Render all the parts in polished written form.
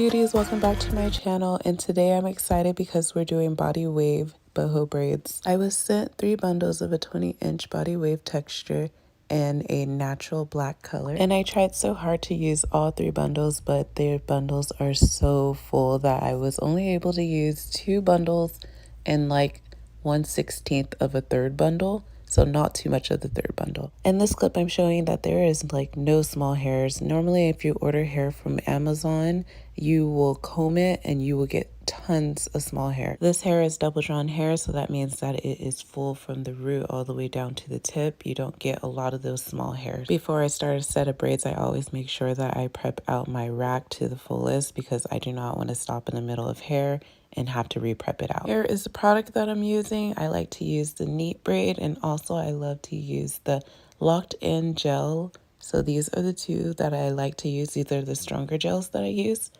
beauties, welcome back to my channel, and today I'm excited because we're doing body wave boho braids. I was sent 3 bundles of a 20-inch body wave texture and a natural black color, and I tried so hard to use all 3 bundles, but their bundles are so full that I was only able to use 2 bundles and like 1/16 of a third bundle. So not too much of the third bundle. In this clip, I'm showing that there is like no small hairs. Normally, if you order hair from Amazon, you will comb it and you will get tons of small hair. This hair is double drawn hair, so that means that it is full from the root all the way down to the tip. You don't get a lot of those small hairs. Before I start a set of braids, I always make sure that I prep out my rack to the fullest because I do not want to stop in the middle of hair and have to re-prep it out. Here is the product that I'm using. I like to use the Neat Braid, and also I love to use the Locked In gel. So these are the 2 that I like to use. These are the stronger gels that I use.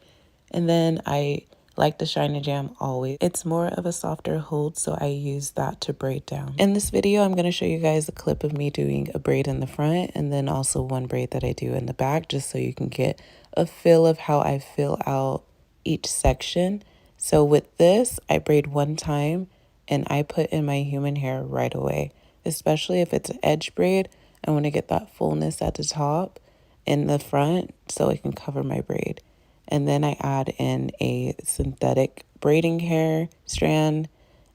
And then I like the Shine and Jam Always. It's more of a softer hold, so I use that to braid down. In this video, I'm going to show you guys a clip of me doing a braid in the front and then also one braid that I do in the back, just so you can get a feel of how I fill out each section. So with this, I braid one time and I put in my human hair right away, especially if it's an edge braid. I want to get that fullness at the top in the front so it can cover my braid. And then I add in a synthetic braiding hair strand,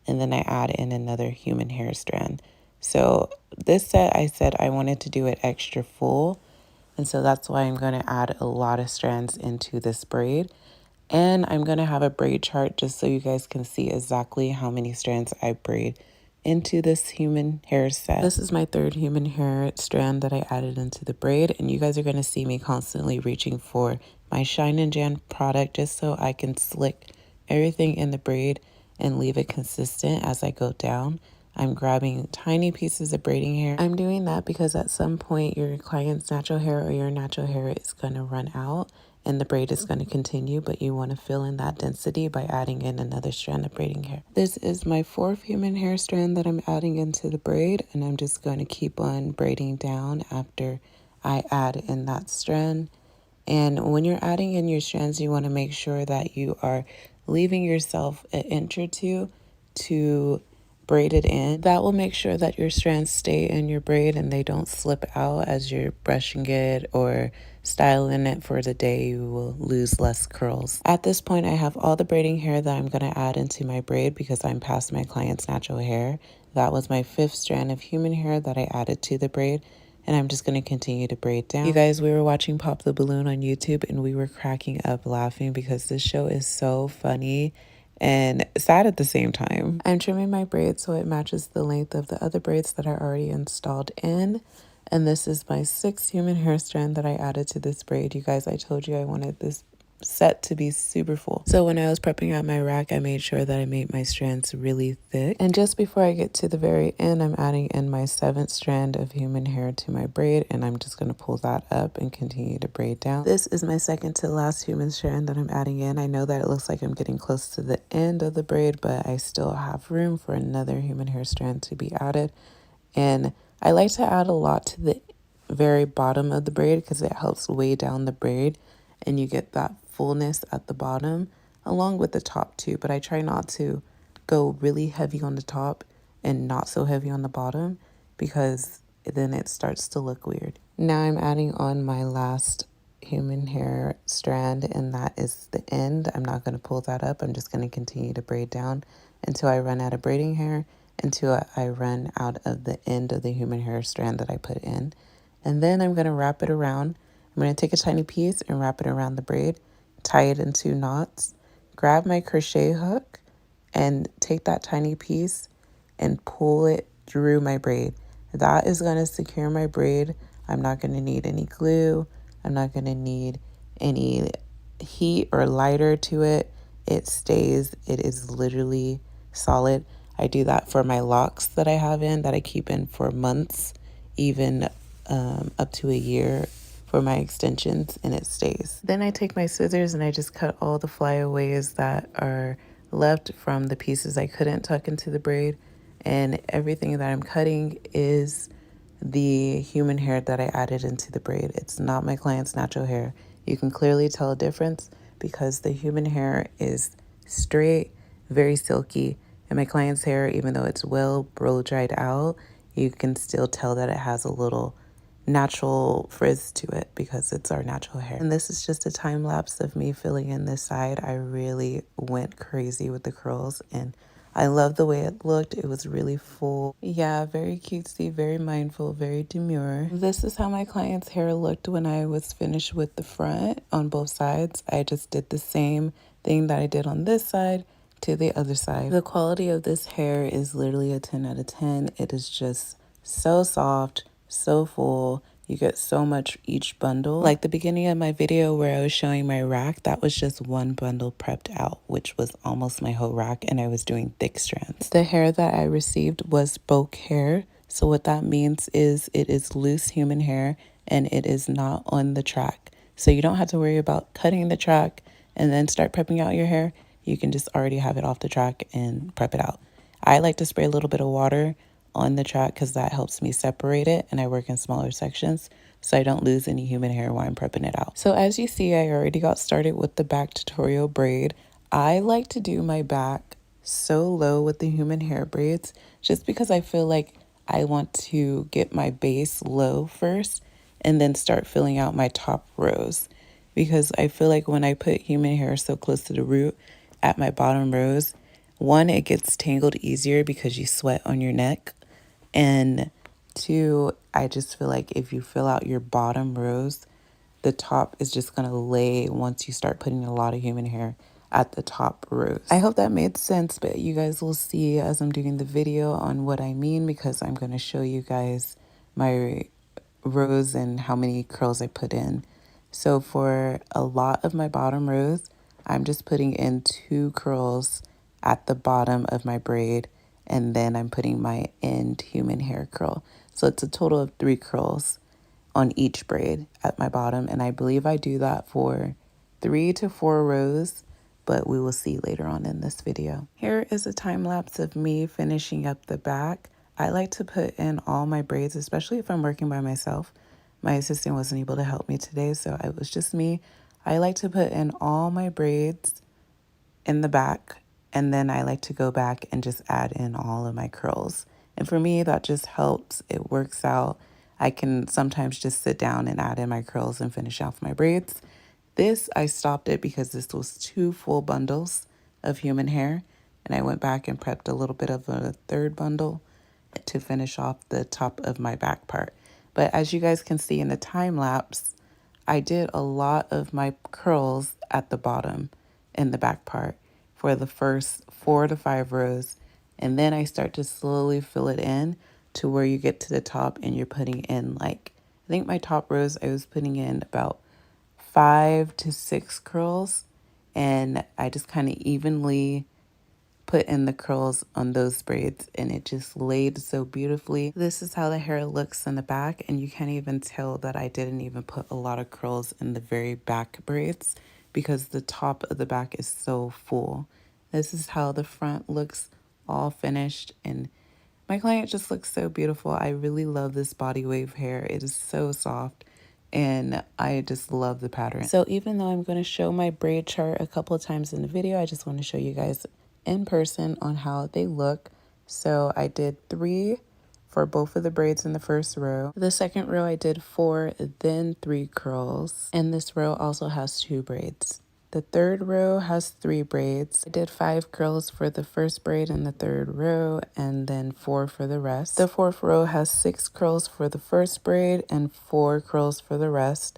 and then I add in another human hair strand. So this set, I said I wanted to do it extra full, and so that's why I'm going to add a lot of strands into this braid. And I'm going to have a braid chart just so you guys can see exactly how many strands I braid into this human hair set. This is my 3rd human hair strand that I added into the braid, and you guys are going to see me constantly reaching for my Shine and Jam product just so I can slick everything in the braid and leave it consistent as I go down. I'm grabbing tiny pieces of braiding hair. I'm doing that because at some point your client's natural hair or your natural hair is going to run out and the braid is going to continue, but you want to fill in that density by adding in another strand of braiding hair. This is my 4th human hair strand that I'm adding into the braid, and I'm just going to keep on braiding down after I add in that strand. And when you're adding in your strands, you want to make sure that you are leaving yourself an inch or 2 to braid it in. That will make sure that your strands stay in your braid and they don't slip out as you're brushing it or styling it for the day. You will lose less curls. At this point, I have all the braiding hair that I'm going to add into my braid because I'm past my client's natural hair. That was my 5th strand of human hair that I added to the braid, and I'm just going to continue to braid down. You guys, we were watching Pop the Balloon on YouTube and we were cracking up laughing because this show is so funny and sad at the same time. I'm trimming my braid so it matches the length of the other braids that are already installed in. And this is my 6th human hair strand that I added to this braid. You guys, I told you I wanted this set to be super full. So when I was prepping out my rack, I made sure that I made my strands really thick. And just before I get to the very end, I'm adding in my 7th strand of human hair to my braid, and I'm just going to pull that up and continue to braid down. This is my 2nd to last human strand that I'm adding in. I know that it looks like I'm getting close to the end of the braid, but I still have room for another human hair strand to be added. And I like to add a lot to the very bottom of the braid because it helps weigh down the braid and you get that fullness at the bottom along with the top too. But I try not to go really heavy on the top and not so heavy on the bottom because then it starts to look weird. Now I'm adding on my last human hair strand, and that is the end. I'm not going to pull that up. I'm just going to continue to braid down until I run out of braiding hair, until I run out of the end of the human hair strand that I put in. And then I'm going to wrap it around. I'm going to take a tiny piece and wrap it around the braid, tie it in 2 knots, grab my crochet hook and take that tiny piece and pull it through my braid. That is going to secure my braid. I'm not going to need any glue. I'm not going to need any heat or lighter to it. It stays. It is literally solid. I do that for my locks that I have in, that I keep in for months, even up to a year for my extensions, and it stays. Then I take my scissors and I just cut all the flyaways that are left from the pieces I couldn't tuck into the braid, and everything that I'm cutting is the human hair that I added into the braid. It's not my client's natural hair. You can clearly tell a difference because the human hair is straight, very silky, and my client's hair, even though it's well blow dried out, you can still tell that it has a little natural frizz to it because it's our natural hair. And this is just a time lapse of me filling in this side. I really went crazy with the curls and I love the way it looked. It was really full. Yeah, very cutesy, very mindful, very demure. This is how my client's hair looked when I was finished with the front on both sides. I just did the same thing that I did on this side to the other side. The quality of this hair is literally a 10 out of 10. It is just so soft, so full. You get so much each bundle. Like the beginning of my video where I was showing my rack, that was just one bundle prepped out, which was almost my whole rack, and I was doing thick strands. The hair that I received was bulk hair. So what that means is it is loose human hair and it is not on the track. So you don't have to worry about cutting the track and then start prepping out your hair. You can just already have it off the track and prep it out. I like to spray a little bit of water on the track because that helps me separate it, and I work in smaller sections so I don't lose any human hair while I'm prepping it out. So as you see, I already got started with the back tutorial braid. I like to do my back so low with the human hair braids just because I feel like I want to get my base low first and then start filling out my top rows, because I feel like when I put human hair so close to the root at my bottom rows, one, it gets tangled easier because you sweat on your neck. And two, I just feel like if you fill out your bottom rows, the top is just going to lay once you start putting a lot of human hair at the top rows. I hope that made sense, but you guys will see as I'm doing the video on what I mean, because I'm going to show you guys my rows and how many curls I put in. So for a lot of my bottom rows, I'm just putting in 2 curls at the bottom of my braid, and then I'm putting my end human hair curl. So it's a total of 3 curls on each braid at my bottom, and I believe I do that for 3 to 4 rows, but we will see later on in this video. Here is a time lapse of me finishing up the back. I like to put in all my braids, especially if I'm working by myself. My assistant wasn't able to help me today, so it was just me. I like to put in all my braids in the back, and then I like to go back and just add in all of my curls. And for me, that just helps. It works out. I can sometimes just sit down and add in my curls and finish off my braids. This, I stopped it because this was 2 full bundles of human hair, and I went back and prepped a little bit of a 3rd bundle to finish off the top of my back part. But as you guys can see in the time lapse, I did a lot of my curls at the bottom in the back part for the first 4 to 5 rows, and then I start to slowly fill it in to where you get to the top and you're putting in, like, I think my top rows I was putting in about 5 to 6 curls, and I just kind of evenly put in the curls on those braids, and it just laid so beautifully. This is how the hair looks in the back, and you can't even tell that I didn't even put a lot of curls in the very back braids because the top of the back is so full. This is how the front looks all finished, and my client just looks so beautiful. I really love this body wave hair. It is so soft, and I just love the pattern. So even though I'm going to show my braid chart a couple of times in the video, I just want to show you guys in person on how they look. So I did 3 for both of the braids in the first row. The second row I did 4, then 3 curls, and this row also has 2 braids. The third row has 3 braids. I did 5 curls for the first braid in the third row, and then 4 for the rest. The fourth row has 6 curls for the first braid and 4 curls for the rest.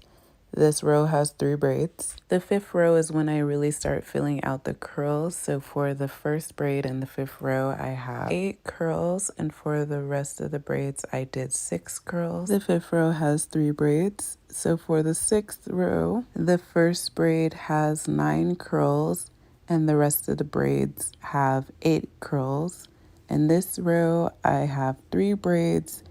This row has 3 braids. The fifth row is when I really start filling out the curls. So for the first braid in the fifth row, I have 8 curls, and for the rest of the braids, I did 6 curls. The fifth row has 3 braids. So for the sixth row, the first braid has 9 curls, and the rest of the braids have 8 curls. In this row, I have 3 braids,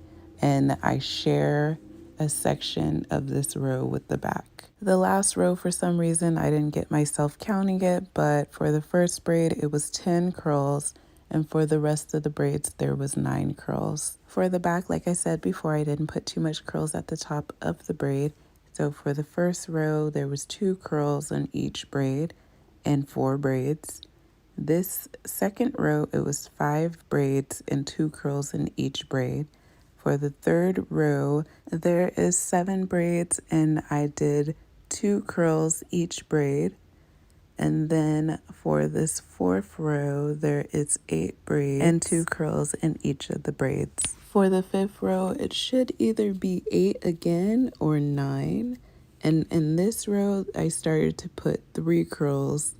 and I share a section of this row with the back. The last row, for some reason, I didn't get myself counting it, but for the first braid, it was 10 curls, and for the rest of the braids, there was 9 curls. For the back, like I said before, I didn't put too much curls at the top of the braid. So for the first row, there was 2 curls on each braid and 4 braids. This second row, it was 5 braids and 2 curls in each braid. For the third row, there is 7 braids and I did 2 curls each braid. And then for this fourth row, there is 8 braids and 2 curls in each of the braids. For the fifth row, it should either be 8 again or 9. And in this row, I started to put 3 curls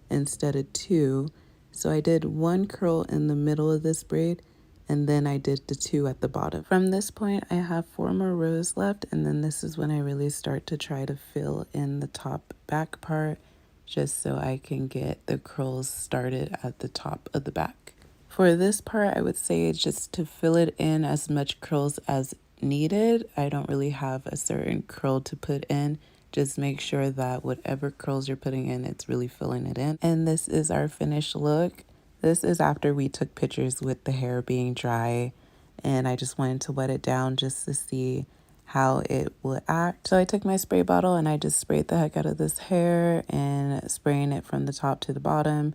instead of 2. So I did 1 curl in the middle of this braid, and then I did the 2 at the bottom. From this point, I have 4 more rows left, and then this is when I really start to try to fill in the top back part, just so I can get the curls started at the top of the back. For this part, I would say just to fill it in as much curls as needed. I don't really have a certain curl to put in. Just make sure that whatever curls you're putting in, it's really filling it in. And this is our finished look. This is after we took pictures with the hair being dry, and I just wanted to wet it down just to see how it would act. So I took my spray bottle and I just sprayed the heck out of this hair and spraying it from the top to the bottom.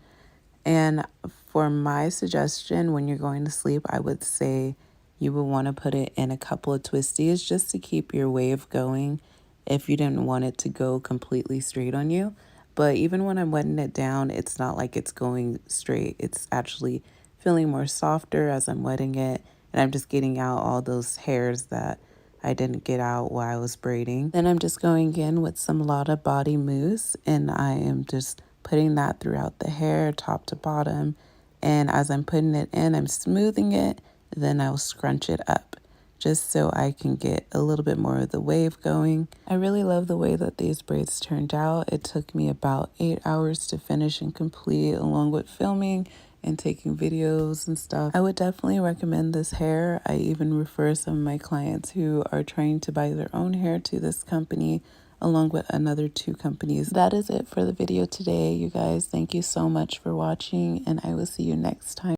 And for my suggestion, when you're going to sleep, I would say you would want to put it in a couple of twisties just to keep your wave going if you didn't want it to go completely straight on you. But even when I'm wetting it down, it's not like it's going straight. It's actually feeling more softer as I'm wetting it, and I'm just getting out all those hairs that I didn't get out while I was braiding. Then I'm just going in with some Lotta body mousse, and I am just putting that throughout the hair, top to bottom. And as I'm putting it in, I'm smoothing it, then I'll scrunch it up just so I can get a little bit more of the wave going. I really love the way that these braids turned out. It took me about 8 hours to finish and complete, along with filming and taking videos and stuff. I would definitely recommend this hair. I even refer some of my clients who are trying to buy their own hair to this company, along with another 2 companies. That is it for the video today, you guys. Thank you so much for watching, and I will see you next time.